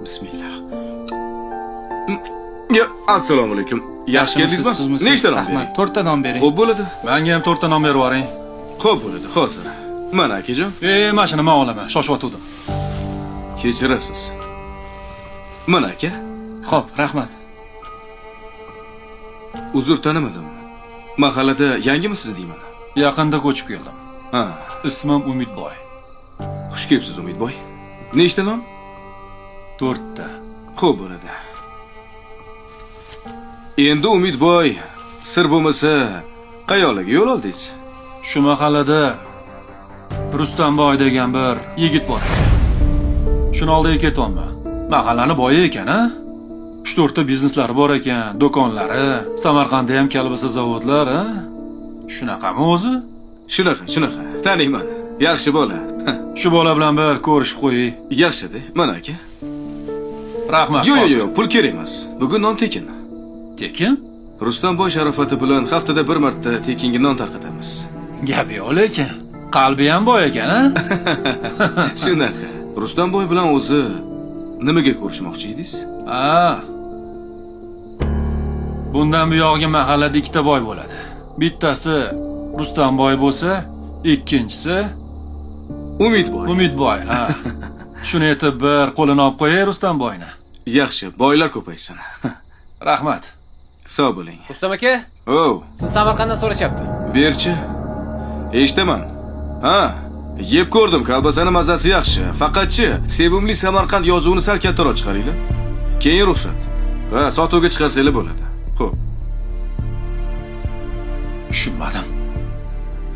Bismillah. Ya, assalomu alaykum. Yaxshi keldingizmi? Nechta non bering? 4 ta non bering. Xo'p bo'ladi. Menga ham 4 ta non berib yuboring. Xo'p bo'ladi, hozir. Mana akajon. Mashina men olaman, shoshib Kechirasiz. Mana aka. Xo'p, rahmat. Uzr tanimadim. Mahallada yangimisiz deyman. Yaqinda ko'chib keldim. Ha, Ismim Umidboy. xush kelibsiz Umidboy. Nechta non? 4 ta. Xo'p bo'ladi. Endi Umidboy, sir bo'lmasa, qayoqlarga yo'l oldingiz? Shu mahallada Rustamboy degan bir yigit bor ekan. Shuni oldiga ketyapman. Mahallani boyi ekan, a? 3-4 ta bizneslari bor ekan, do'konlari, Samarqandda ham kalbasa zavodlar, a? Shunaqami o'zi? Shunaqa. Taniyman. Yaxshi bola. Shu bola bilan bir ko'rishib qo'ying. Yaxshi-da. Mana aka. Rahmat. Yo'q, pul kerak emas. Bugun non tekin. Tekin? Rustamboy sharofati bilan haftada bir marta tekinga non tarqatamiz. Gap yo'q lekin. Qalbi ham boy ekan, a? Shunaqa. Rustamboy bilan o'zi nimaga ko'rishmoqchi edingiz? Bundan buyog'iga mahallada 2 ta boy bo'ladi. Bittasi Rustamboy bo'lsa, ikkinchisi Umidboy, ha. Shuni aytib bir qo'lini olib qo'yay Rustamboyni. Yaxshi, boylar ko'paysin. Rahmat. Sog' bo'ling. Rustam aka, siz Samarqanddan so'rashyapti. Berchi. Eshitaman. Ha, yeb ko'rdim, kolbasani mazasi yaxshi. Faqatchi sevimli Samarqand yozuvini sal kattaroq chiqaringlar. Keyin ruxsat. Va sotuvga chiqarsanglar bo'ladi. Xo'p. Tushunmadim.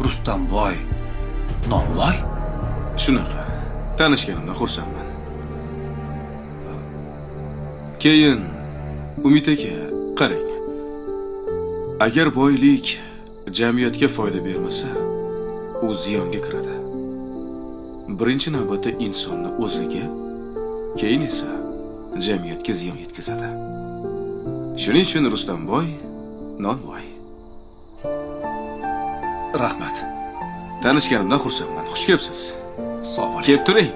Rustamboy, Nonvoy? Shunaqa. Tanishganimdan xursandman. Keyin Umid aka, qarang. Agar boylik jamiyatga foyda bermasa, u ziyonga kiradi. Birinchi navbatda insonni o'ziga, keyin esa jamiyatga ziyon yetkazadi. Shuning uchun Rustamboy, Nonvoy. Rahmat. Tanishganimdan xursandman. Xush kelibsiz. Sog' bo'ling. Kelib turing.